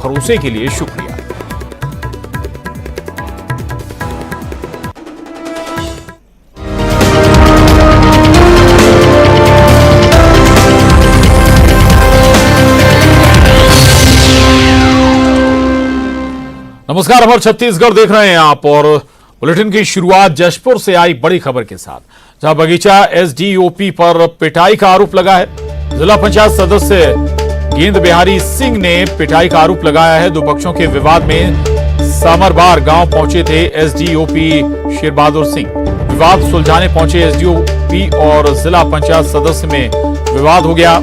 भरोसे के लिए शुक्रिया। नमस्कार, खबर छत्तीसगढ़ देख रहे हैं आप और बुलेटिन की शुरुआत जशपुर से आई बड़ी खबर के साथ, जहां बगीचा एसडीओपी पर पिटाई का आरोप लगा है। जिला पंचायत सदस्य गेंद बिहारी सिंह ने पिटाई का आरोप लगाया है। दो पक्षों के विवाद में सामरबार गांव पहुंचे थे एसडीओपी शेर बहादुर सिंह। विवाद सुलझाने पहुंचे एसडीओपी और जिला पंचायत सदस्य में विवाद हो गया।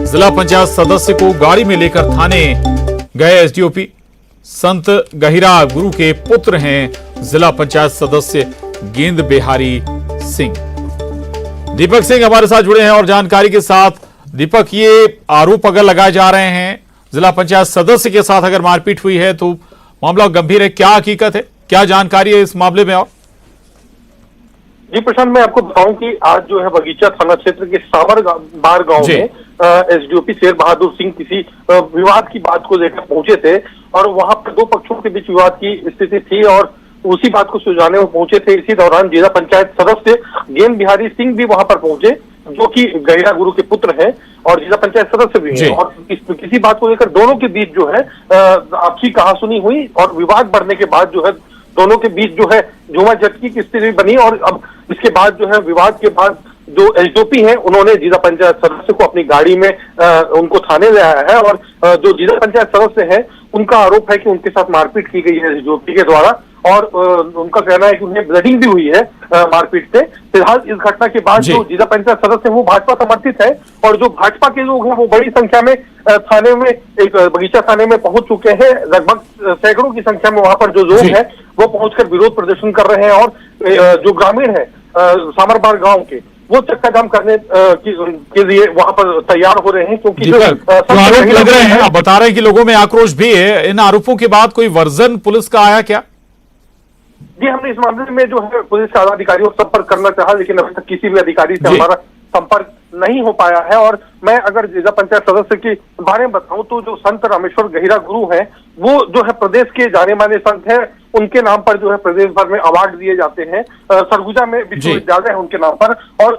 जिला पंचायत सदस्य को गाड़ी में लेकर थाने गए एसडीओपी। संत गहिरा गुरु के पुत्र हैं जिला पंचायत सदस्य गेंद बिहारी सिंह। दीपक सिंह हमारे साथ जुड़े हैं और जानकारी के साथ। दीपक, ये आरोप अगर लगाए जा रहे हैं जिला पंचायत सदस्य के साथ अगर मारपीट हुई है तो मामला गंभीर है, क्या हकीकत है, क्या जानकारी है इस मामले में? और जी प्रशांत, मैं आपको बताऊं कि आज जो है बगीचा थाना क्षेत्र के सामरबार गांव में एसडीओपी शेर बहादुर सिंह किसी विवाद की बात को लेकर पहुंचे थे और वहां पर दो पक्षों के बीच विवाद की स्थिति थी और उसी बात को सुलझाने में पहुंचे थे। इसी दौरान जिला पंचायत सदस्य गेंद बिहारी सिंह भी वहां पर पहुंचे, जो कि गहिरा गुरु के पुत्र हैं और जिला पंचायत सदस्य भी हैं। और किसी बात को लेकर दोनों के बीच जो है आपसी कहासुनी हुई और विवाद बढ़ने के बाद जो है दोनों के बीच जो है झूमा झटकी की स्थिति बनी। और अब इसके बाद जो है विवाद के बाद जो एसडीओपी हैं उन्होंने जिला पंचायत सदस्य को अपनी गाड़ी में उनको थाने ले आया है। और जो जिला पंचायत सदस्य हैं उनका आरोप है कि उनके साथ मारपीट की गई है एसडीओपी के द्वारा और उनका कहना है कि उन्हें ब्लीडिंग भी हुई है मारपीट से। फिलहाल इस घटना के बाद जो जिला पंचायत सदस्य वो भाजपा समर्थित है और जो भाजपा के लोग हैं वो बड़ी संख्या में थाने में एक बगीचा थाने में पहुंच चुके हैं। लगभग सैकड़ों की संख्या में वहां पर जो लोग हैं वो पहुंचकर विरोध प्रदर्शन कर रहे हैं और जो ग्रामीण है सामरबार गांव के वो चक्का जाम करने के लिए वहां पर तैयार हो रहे हैं, क्योंकि जो आरोप लग रहे हैं, आप बता रहे हैं कि लोगों में आक्रोश भी है। इन आरोपों के बाद कोई वर्जन पुलिस का आया क्या? जी, हमने इस मामले में जो है पुलिस के अधिकारियों से संपर्क करना चाहा, लेकिन अभी तक किसी भी अधिकारी से हमारा संपर्क नहीं हो पाया है। और मैं अगर जिला पंचायत सदस्य के बारे में बताऊं तो जो संत रामेश्वर गहिरा गुरु हैं वो जो है प्रदेश के जाने माने संत हैं। उनके नाम पर जो है प्रदेश भर में अवार्ड दिए जाते हैं। सरगुजा में विश्वविद्यालय है उनके नाम पर और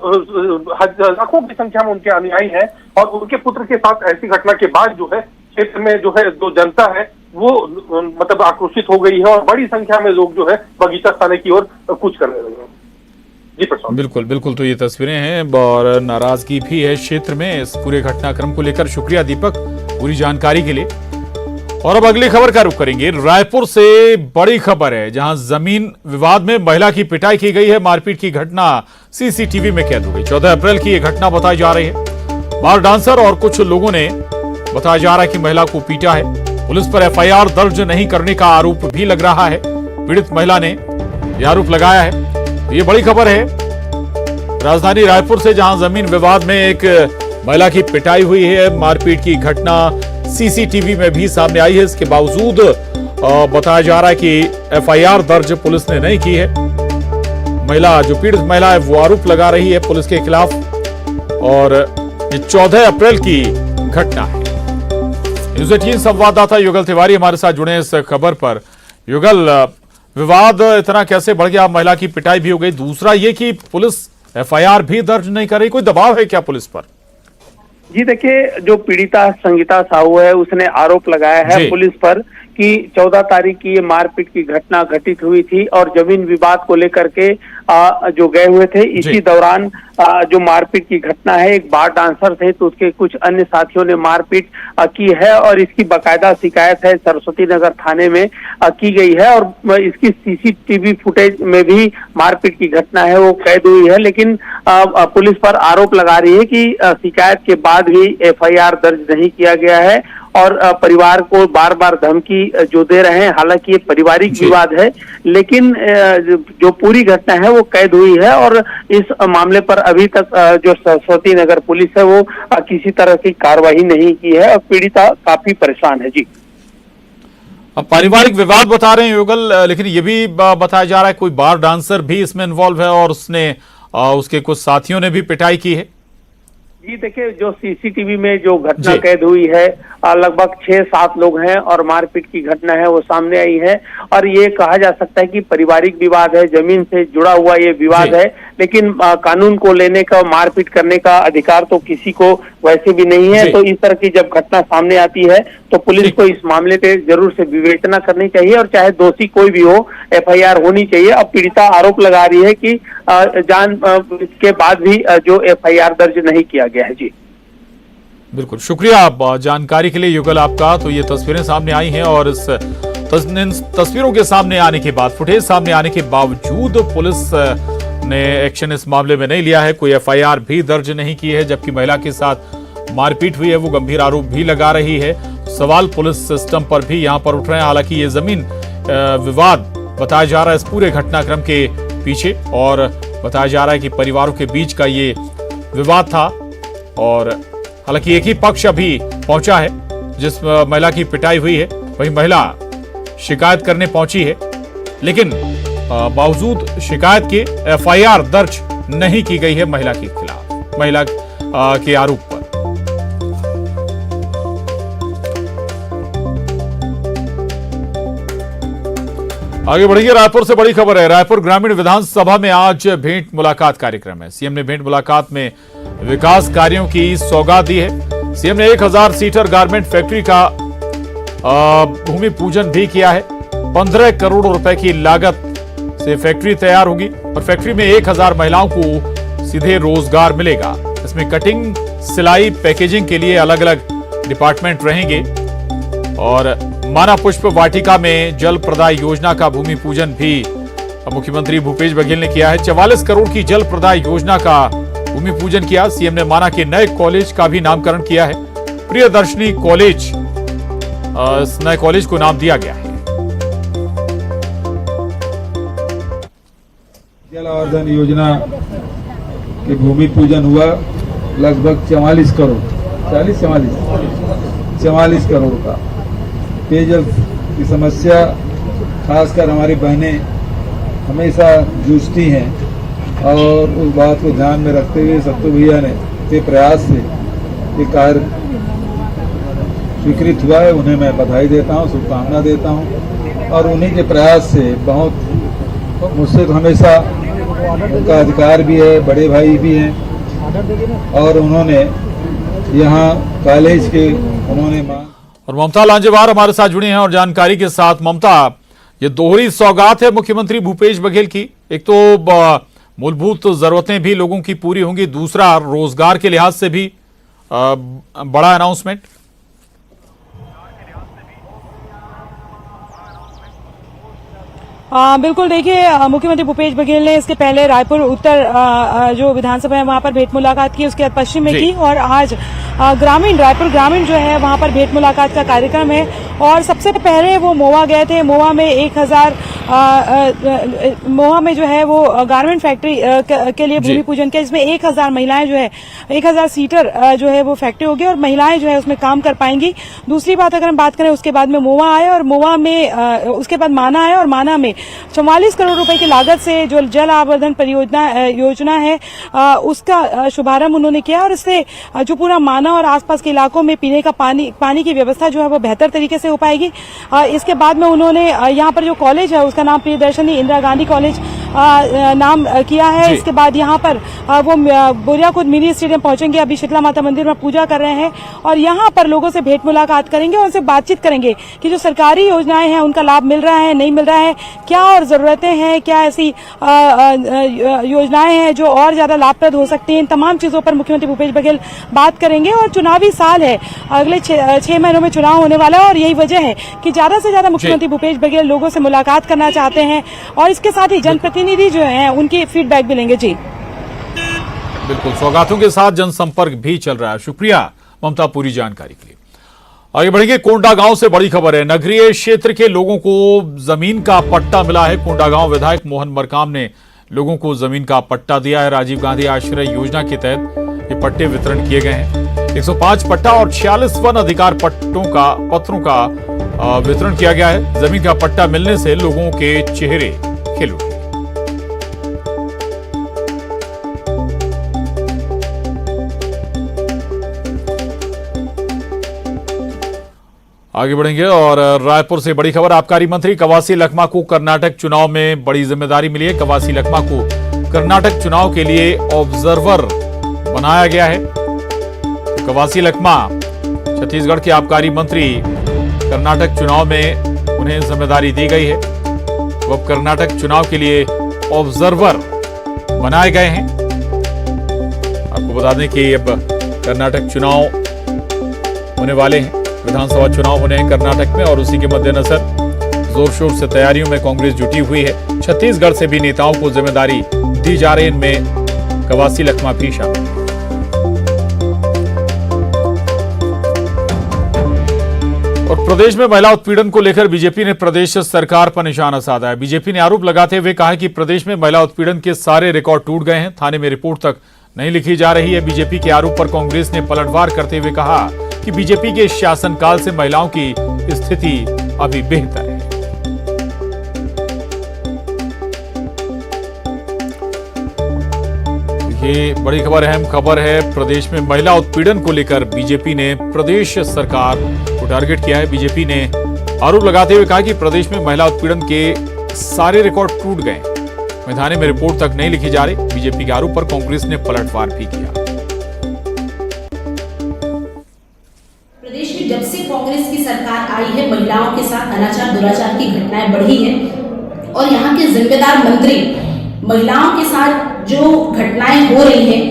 लाखों की संख्या में उनके अनुयायी हैं। और उनके पुत्र के साथ ऐसी घटना के बाद जो है क्षेत्र में जो है जो जनता है वो मतलब आक्रोशित हो गई है और बड़ी संख्या में लोग जो है बगीचा थाने की ओर कूच करने लगे हैं। जी प्रशांत, बिल्कुल बिल्कुल, तो ये तस्वीरें हैं और नाराजगी भी है क्षेत्र में इस पूरे घटनाक्रम को लेकर। शुक्रिया दीपक पूरी जानकारी के लिए। और अब अगली खबर का रुख करेंगे। रायपुर से बड़ी खबर है, जहां जमीन विवाद में महिला की पिटाई की गई है। मारपीट की घटना सीसीटीवी में कैद हो गई। 14 अप्रैल की यह घटना बताई जा रही है। बार डांसर और कुछ लोगों ने बताया जा रहा है कि महिला को पीटा है। पुलिस पर एफआईआर दर्ज नहीं करने का आरोप भी लग रहा है। पीड़ित महिला ने यह आरोप लगाया है। ये बड़ी खबर है राजधानी रायपुर से, जहां जमीन विवाद में एक महिला की पिटाई हुई है। मारपीट की घटना सीसीटीवी में भी सामने आई है। इसके बावजूद बताया जा रहा है कि एफआईआर दर्ज पुलिस ने नहीं की है। महिला, जो पीड़ित महिला है, वो आरोप लगा रही है पुलिस के खिलाफ और ये 14 अप्रैल की घटना है। न्यूज़ 18 संवाददाता युगल तिवारी हमारे साथ जुड़े हैं इस खबर पर। युगल, विवाद इतना कैसे बढ़ गया? महिला की पिटाई भी हो गई, दूसरा ये कि पुलिस एफआईआर भी दर्ज नहीं कर रही, कोई दबाव है क्या पुलिस पर? जी देखिए, जो पीड़िता संगीता साहू है उसने आरोप लगाया है पुलिस पर कि 14 तारीख की ये मारपीट की घटना घटित हुई थी और जमीन विवाद को लेकर के जो गए हुए थे। इसी दौरान जो मारपीट की घटना है, एक बार डांसर थे तो उसके कुछ अन्य साथियों ने मारपीट की है और इसकी बाकायदा शिकायत है सरस्वती नगर थाने में की गई है। और इसकी सीसीटीवी फुटेज में भी मारपीट की घटना है वो कैद हुई है। लेकिन पुलिस पर आरोप लगा रही है कि शिकायत के बाद भी एफआईआर दर्ज नहीं किया गया है और परिवार को बार बार धमकी जो दे रहे हैं। हालांकि ये पारिवारिक विवाद है, लेकिन जो पूरी घटना है वो कैद हुई है और इस मामले पर अभी तक जो सरस्वती नगर पुलिस है वो किसी तरह की कार्रवाई नहीं की है और पीड़िता काफी परेशान है। जी, अब पारिवारिक विवाद बता रहे हैं युगल, लेकिन ये भी बताया जा रहा है कोई बार डांसर भी इसमें इन्वॉल्व है और उसने उसके कुछ साथियों ने भी पिटाई की है। जी देखिए, जो सीसीटीवी में जो घटना जी। कैद हुई है, लगभग 6-7 लोग हैं और मारपीट की घटना है वो सामने आई है। और ये कहा जा सकता है कि पारिवारिक विवाद है, जमीन से जुड़ा हुआ ये विवाद जी। है। लेकिन कानून को लेने का, मारपीट करने का अधिकार तो किसी को वैसे भी नहीं है। जी। तो इस तरह की जब घटना सामने आती है तो पुलिस ठीक। को इस मामले पे जरूर से विवेचना करनी चाहिए और चाहे दोषी कोई भी हो, एफआईआर होनी चाहिए। अब पीड़िता आरोप लगा रही है कि जान के बाद भी जो एफआईआर दर्ज नहीं किया गया है। जी बिल्कुल, शुक्रिया आप जानकारी के लिए युगल आपका। तो ये तस्वीरें सामने आई हैं और इस तस्वीरों के सामने आने के बाद, फुटेज सामने आने के बावजूद पुलिस ने एक्शन इस मामले में नहीं लिया है, कोई एफआईआर भी दर्ज नहीं की है। जबकि महिला के साथ मारपीट हुई है, वो गंभीर आरोप भी लगा रही है। सवाल पुलिस सिस्टम पर भी यहां पर उठ रहे हैं। हालांकि ये जमीन विवाद बताया जा रहा है इस पूरे घटनाक्रम के पीछे, और बताया जा रहा है कि परिवारों के बीच का ये विवाद था। और हालांकि एक ही पक्ष अभी पहुंचा है, जिस महिला की पिटाई हुई है वही महिला शिकायत करने पहुंची है, लेकिन बावजूद शिकायत के एफआईआर दर्ज नहीं की गई है महिला के खिलाफ, महिला के आरोप पर। आगे बढ़ेंगे, रायपुर से बड़ी खबर है। रायपुर ग्रामीण विधानसभा में आज भेंट मुलाकात कार्यक्रम है। सीएम ने भेंट मुलाकात में विकास कार्यों की सौगात दी है। सीएम ने 1000 सीटर गारमेंट फैक्ट्री का भूमि पूजन भी किया है। 15 करोड़ रुपए की लागत से फैक्ट्री तैयार होगी और फैक्ट्री में 1000 महिलाओं को सीधे रोजगार मिलेगा। इसमें कटिंग, सिलाई, पैकेजिंग के लिए अलग अलग डिपार्टमेंट रहेंगे। और माना पुष्प वाटिका में जल प्रदाय योजना का भूमि पूजन भी मुख्यमंत्री भूपेश बघेल ने किया है। 44 करोड़ की जल प्रदाय योजना का भूमि पूजन किया। सीएम ने माना के नए कॉलेज का भी नामकरण किया है। प्रियदर्शनी कॉलेज, इस नए कॉलेज को नाम दिया गया है। जलावर्धन योजना की भूमि पूजन हुआ। लगभग 44 करोड़ 44 करोड़ का। पेयजल की समस्या खासकर हमारी बहनें हमेशा जूझती हैं और उस बात को ध्यान में रखते हुए सत्तू भैया ने के प्रयास से ये कार्य स्वीकृत हुआ है। उन्हें मैं बधाई देता हूँ, शुभकामना देता हूँ। और उन्हीं के प्रयास से बहुत, मुझसे तो हमेशा उनका अधिकार भी है, बड़े भाई भी हैं, और उन्होंने यहाँ कॉलेज के उन्होंने मांग। और ममता लांजेवार हमारे साथ जुड़ी हैं और जानकारी के साथ। ममता, ये दोहरी सौगात है मुख्यमंत्री भूपेश बघेल की। एक तो मूलभूत जरूरतें भी लोगों की पूरी होंगी, दूसरा रोजगार के लिहाज से भी बड़ा अनाउंसमेंट। बिल्कुल, देखिए, मुख्यमंत्री भूपेश बघेल ने इसके पहले रायपुर उत्तर जो विधानसभा है वहां पर भेंट मुलाकात की, उसके बाद पश्चिम में की, और आज रायपुर ग्रामीण जो है वहां पर भेंट मुलाकात का कार्यक्रम है। और सबसे पहले वो मोवा गए थे। मोवा में 1000 मोवा में जो है वो गारमेंट फैक्ट्री के लिए भूमि पूजन किया, जिसमें 1000 महिलाएं जो है 1000 सीटर जो है वो फैक्ट्री होगी और महिलाएं जो है उसमें काम कर पाएंगी। दूसरी बात अगर हम बात करें, उसके बाद में मोवा आए और मोवा में उसके बाद माना आए, और माना में 44 करोड़ रुपए की लागत से जो जल आवर्धन परियोजना योजना है उसका शुभारंभ उन्होंने किया। और इससे जो पूरा माना और आसपास के इलाकों में पीने का पानी की व्यवस्था जो है वो बेहतर तरीके से हो पाएगी। इसके बाद में उन्होंने यहाँ पर जो कॉलेज है उसका नाम प्रियदर्शनी इंदिरा गांधी कॉलेज नाम किया है। इसके बाद यहाँ पर वो बोरियाकुद मिनी स्टेडियम पहुंचेंगे, अभी शीतला माता मंदिर में पूजा कर रहे हैं, और यहाँ पर लोगों से भेंट मुलाकात करेंगे और उनसे बातचीत करेंगे कि जो सरकारी योजनाएं हैं उनका लाभ मिल रहा है, नहीं मिल रहा है, क्या और जरूरतें हैं, क्या ऐसी योजनाएं हैं जो और ज्यादा लाभप्रद हो सकती हैं। इन तमाम चीजों पर मुख्यमंत्री भूपेश बघेल बात करेंगे। और चुनावी साल है, अगले 6 महीनों में चुनाव होने वाला है, और यही वजह है कि ज्यादा से ज्यादा मुख्यमंत्री भूपेश बघेल लोगों से मुलाकात करना चाहते हैं, और इसके साथ ही जनप्रतिनिधि जो हैं उनकी फीडबैक भी लेंगे। जी बिल्कुल, सौगातों के साथ जनसंपर्क भी चल रहा है। शुक्रिया ममता पूरी जानकारी के लिए। आगे बढ़ेंगे, कोंडा गांव से बड़ी खबर है। नगरीय क्षेत्र के लोगों को जमीन का पट्टा मिला है। कोंडा गांव विधायक मोहन मरकाम ने लोगों को जमीन का पट्टा दिया है। राजीव गांधी आश्रय योजना के तहत ये पट्टे वितरण किए गए हैं। 105 पट्टा और 46 वन अधिकार पत्रों का वितरण किया गया है। जमीन का पट्टा मिलने से लोगों के चेहरे खिल उठे। आगे बढ़ेंगे और रायपुर से बड़ी खबर। आबकारी मंत्री कवासी लखमा को कर्नाटक चुनाव में बड़ी जिम्मेदारी मिली है। कवासी लखमा को कर्नाटक चुनाव के लिए ऑब्जर्वर बनाया गया है। कवासी लखमा छत्तीसगढ़ के आबकारी मंत्री, कर्नाटक चुनाव में उन्हें जिम्मेदारी दी गई है। वो अब कर्नाटक चुनाव के लिए ऑब्जर्वर बनाए गए हैं। आपको बता दें कि अब कर्नाटक चुनाव होने वाले हैं। विधानसभा चुनाव होने हैं कर्नाटक में और उसी के मद्देनजर जोर शोर से तैयारियों में कांग्रेस जुटी हुई है। छत्तीसगढ़ से भी नेताओं को जिम्मेदारी दी जा रही है। इनमें कवासी लखमा भी शामिल है। और प्रदेश में महिला उत्पीड़न को लेकर बीजेपी ने प्रदेश सरकार पर निशाना साधा है। बीजेपी ने आरोप लगाते हुए कहा कि प्रदेश में महिला उत्पीड़न के सारे रिकॉर्ड टूट गए हैं। थाने में रिपोर्ट तक नहीं लिखी जा रही है। बीजेपी के आरोप पर कांग्रेस ने पलटवार करते हुए कहा कि बीजेपी के शासनकाल से महिलाओं की स्थिति अभी बेहतर है। ये बड़ी खबर, अहम खबर है। प्रदेश में महिला उत्पीड़न को लेकर बीजेपी ने प्रदेश सरकार को टारगेट किया है। बीजेपी ने आरोप लगाते हुए कहा कि प्रदेश में महिला उत्पीड़न के सारे रिकॉर्ड टूट गए। थाने में रिपोर्ट तक नहीं लिखी जा रही। बीजेपी के आरोप पर कांग्रेस ने पलटवार भी किया। प्रदेश में जब से कांग्रेस की सरकार आई है, महिलाओं के साथ अनाचार दुराचार की घटनाएं बढ़ी हैं और यहाँ के जिम्मेदार मंत्री महिलाओं के साथ जो घटनाएं हो रही हैं,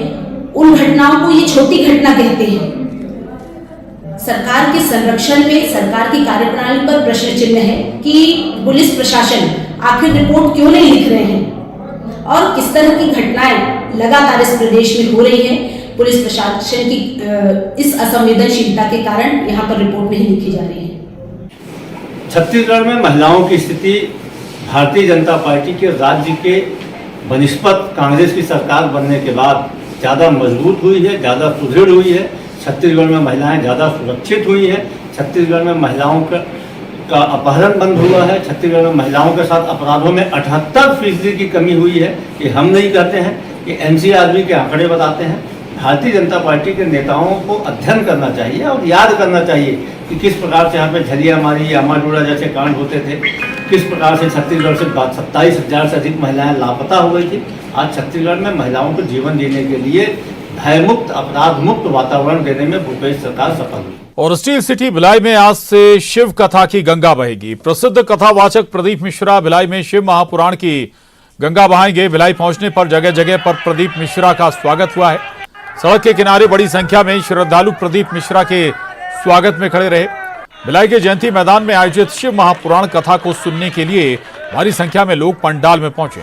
उन घटनाओं को ये छोटी घटना कहते हैं। सरकार के संरक्षण में, सरकार की कार्यप्रणाली पर प्रश्न चिन्ह है कि पुलिस प्रशासन आखिर रिपोर्ट क्यों नहीं लिख रहे हैं और किस तरह की घटनाएं लगातार इस प्रदेश में हो रही हैं। पुलिस प्रशासन की इस असंवेदनशीलता के कारण यहाँ पर रिपोर्ट नहीं लिखी जा रही है। छत्तीसगढ़ में महिलाओं की स्थिति भारतीय जनता पार्टी के राज्य के बनिस्पत कांग्रेस की सरकार बनने के बाद ज़्यादा मजबूत हुई है, ज़्यादा सुदृढ़ हुई है। छत्तीसगढ़ में महिलाएं ज़्यादा सुरक्षित हुई हैं। छत्तीसगढ़ में महिलाओं का अपहरण बंद हुआ है। छत्तीसगढ़ में महिलाओं के साथ अपराधों में 78% की कमी हुई है। ये हम नहीं कहते हैं, ये NCRB के आंकड़े बताते हैं। भारतीय जनता पार्टी के नेताओं को अध्ययन करना चाहिए और याद करना चाहिए कि किस प्रकार से यहाँ पे झलियामारी, अमाडोरा जैसे कांड होते थे, किस प्रकार से छत्तीसगढ़ से 27,000 से अधिक महिलाएं लापता हो गई थी। आज छत्तीसगढ़ में महिलाओं को जीवन जीने के लिए भयमुक्त, अपराध मुक्त वातावरण देने में भूपेश सरकार सफल हुई। और स्टील सिटी भिलाई में आज से शिव कथा की गंगा बहेगी। प्रसिद्ध कथावाचक प्रदीप मिश्रा भिलाई में शिव महापुराण की गंगा बहाएंगे। भिलाई पहुंचने पर जगह जगह पर प्रदीप मिश्रा का स्वागत हुआ है। सड़क के किनारे बड़ी संख्या में श्रद्धालु प्रदीप मिश्रा के स्वागत में खड़े रहे। भिलाई के जयंती मैदान में आयोजित शिव महापुराण कथा को सुनने के लिए भारी संख्या में लोग पंडाल में पहुंचे।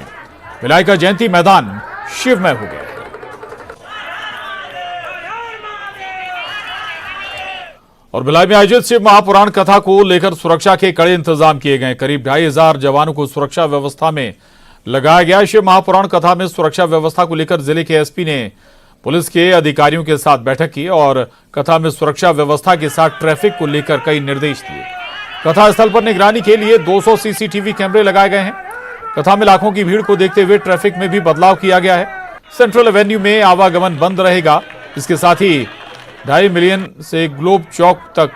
भिलाई का जयंती मैदान शिवमय हो गया। और भिलाई में आयोजित शिव महापुराण कथा को लेकर सुरक्षा के कड़े इंतजाम किए गए। करीब 2,500 जवानों को सुरक्षा व्यवस्था में लगाया गया। शिव महापुराण कथा में सुरक्षा व्यवस्था को लेकर जिले के एसपी ने पुलिस के अधिकारियों के साथ बैठक की और कथा में सुरक्षा व्यवस्था के साथ ट्रैफिक को लेकर कई निर्देश दिए। कथा स्थल पर निगरानी के लिए 200 CCTV कैमरे लगाए गए हैं। कथा में लाखों की भीड़ को देखते हुए ट्रैफिक में भी बदलाव किया गया है। सेंट्रल एवेन्यू में आवागमन बंद रहेगा। इसके साथ ही 2.5 मिलियन से ग्लोब चौक तक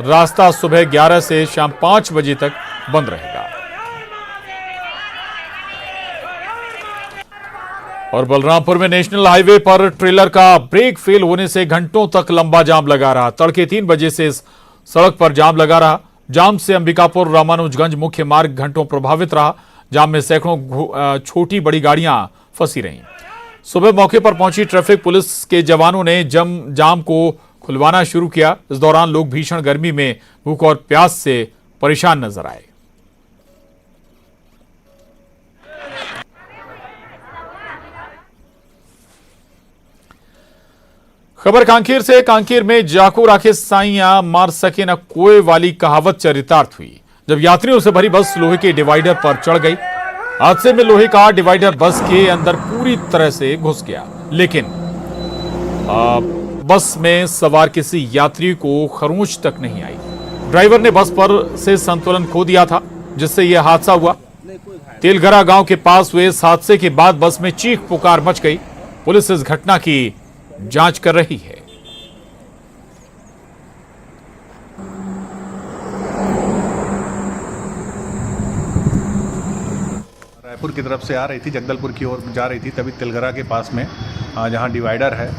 रास्ता सुबह 11 से शाम 5 बजे तक बंद रहेगा। और बलरामपुर में नेशनल हाईवे पर ट्रेलर का ब्रेक फेल होने से घंटों तक लंबा जाम लगा रहा। तड़के 3 बजे से इस सड़क पर जाम लगा रहा। जाम से अंबिकापुर रामानुजगंज मुख्य मार्ग घंटों प्रभावित रहा। जाम में सैकड़ों छोटी बड़ी गाड़ियां फंसी रहीं। सुबह मौके पर पहुंची ट्रैफिक पुलिस के जवानों ने जाम को खुलवाना शुरू किया। इस दौरान लोग भीषण गर्मी में भूख और प्यास से परेशान नजर आए। खबर कांकेर से। कांकेर में जाको राखे साइयां मार सके न कोई वाली कहावत चरितार्थ हुई जब यात्रियों से भरी बस लोहे के डिवाइडर पर चढ़ गई। हादसे में लोहे का डिवाइडर बस के अंदर पूरी तरह से घुस गया, लेकिन बस में सवार किसी यात्री को खरोंच तक नहीं आई। ड्राइवर ने बस पर से संतुलन खो दिया था, जिससे यह हादसा हुआ। तेलघरा गांव के पास हुए इस हादसे के बाद बस में चीख पुकार मच गई। पुलिस इस घटना की जांच कर रही है। जगदलपुर की तरफ से आ रही थी, जगदलपुर की ओर जा रही थी, तभी तिलघरा के पास में जहाँ डिवाइडर है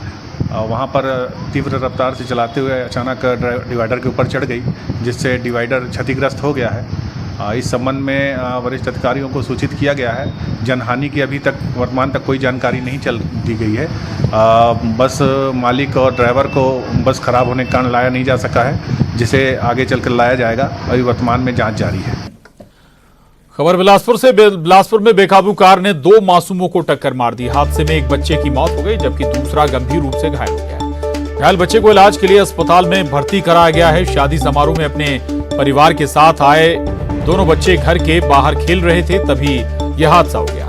वहाँ पर तीव्र रफ्तार से चलाते हुए अचानक डिवाइडर के ऊपर चढ़ गई, जिससे डिवाइडर क्षतिग्रस्त हो गया है। इस संबंध में वरिष्ठ अधिकारियों को सूचित किया गया है। जनहानि की अभी तक वर्तमान तक कोई जानकारी नहीं चल दी गई है। बस मालिक और ड्राइवर को बस खराब होने के कारण लाया नहीं जा सका है, जिसे आगे चलकर लाया जाएगा। अभी वर्तमान में जांच जारी है। खबर बिलासपुर से। बिलासपुर में बेकाबू कार ने 2 मासूमों को टक्कर मार दी। हादसे में एक बच्चे की मौत हो गई, जबकि दूसरा गंभीर रूप से घायल हो गया। घायल बच्चे को इलाज के लिए अस्पताल में भर्ती कराया गया है। शादी समारोह में अपने परिवार के साथ आए दोनों बच्चे घर के बाहर खेल रहे थे, तभी यह हादसा हो गया।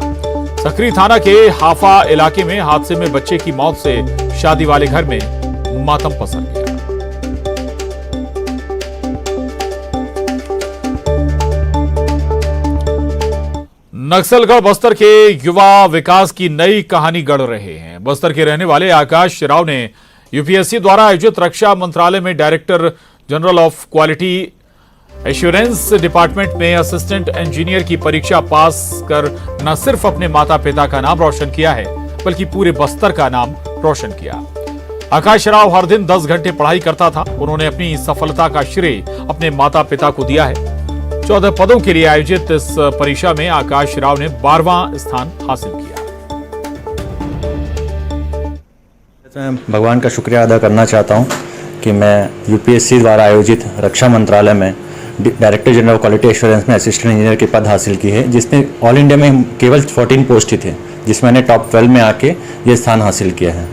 सकरी थाना के हाफा इलाके में हादसे में बच्चे की मौत से शादी वाले घर में मातम पसर गया। नक्सलगढ़ बस्तर के युवा विकास की नई कहानी गढ़ रहे हैं। बस्तर के रहने वाले आकाश राव ने यूपीएससी द्वारा आयोजित रक्षा मंत्रालय में director general of quality assurance department में असिस्टेंट इंजीनियर की परीक्षा पास कर न सिर्फ अपने माता पिता का नाम रोशन किया है, बल्कि पूरे बस्तर का नाम रोशन किया। आकाश राव हर दिन 10 घंटे पढ़ाई करता था। उन्होंने अपनी सफलता का श्रेय अपने माता पिता को दिया है। 14 पदों के लिए आयोजित इस परीक्षा में आकाश राव ने 12वां स्थान हासिल किया। भगवान का शुक्रिया अदा करना चाहता हूं कि मैं यूपीएससी द्वारा आयोजित रक्षा मंत्रालय में director general of quality assurance में असिस्टेंट इंजीनियर की पद हासिल की है, जिसमें ऑल इंडिया में केवल 14 पोस्ट ही थे, जिसमें मैंने टॉप 12 में आके ये स्थान हासिल किया है।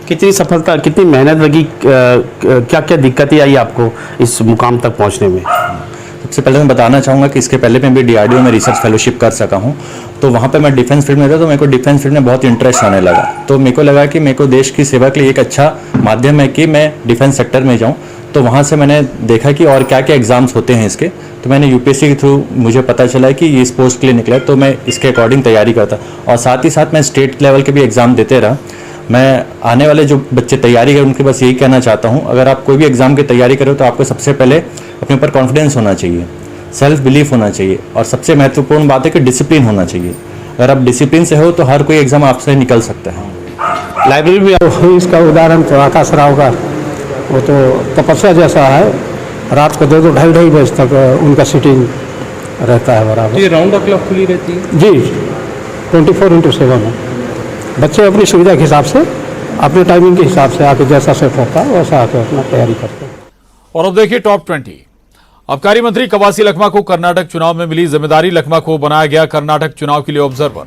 कितनी सफलता, कितनी मेहनत लगी, क्या क्या दिक्कतें आई आपको इस मुकाम तक पहुंचने में? सबसे पहले मैं बताना चाहूँगा कि इसके पहले मैं भी डीआरडीओ में रिसर्च फेलोशिप कर सका हूँ, तो वहाँ पे मैं डिफेंस फील्ड में था, तो मेरे को डिफेंस फील्ड में बहुत इंटरेस्ट होने लगा। तो मेरे को लगा कि मेरे को देश की सेवा के लिए एक अच्छा माध्यम है कि मैं डिफेंस सेक्टर में जाऊँ। तो वहाँ से मैंने देखा कि और क्या क्या एग्ज़ाम्स होते हैं इसके, तो मैंने यूपीएससी के थ्रू मुझे पता चला कि ये इस पोस्ट के लिए निकला, तो मैं इसके अकॉर्डिंग तैयारी करता और साथ ही साथ मैं स्टेट लेवल के भी एग्ज़ाम देते रहा। मैं आने वाले जो बच्चे तैयारी करें उनके बस यही कहना चाहता हूँ, अगर आप कोई भी एग्ज़ाम की तैयारी करो तो आपको सबसे पहले अपने ऊपर कॉन्फिडेंस होना चाहिए, सेल्फ बिलीफ होना चाहिए, और सबसे महत्वपूर्ण बात है कि डिसिप्लिन होना चाहिए। अगर आप डिसिप्लिन से हो तो हर कोई एग्ज़ाम आपसे निकल सकता है। लाइब्रेरी में इसका उदाहरण तो आकाश राव का, वो तो तपस्या जैसा है। रात को 2-2 ढाई बजे तक उनका सीटिंग रहता है बराबर। ये राउंड द क्लॉक खुली रहती है जी, 24/7 है। बच्चे अपनी सुविधा के हिसाब से, अपने टाइमिंग के हिसाब से आके जैसा सेट होता है वैसा आके अपना तैयारी करते हैं। और अब देखिए टॉप 20। आबकारी मंत्री कवासी लखमा को कर्नाटक चुनाव में मिली जिम्मेदारी। लखमा को बनाया गया कर्नाटक चुनाव के लिए ऑब्जर्वर।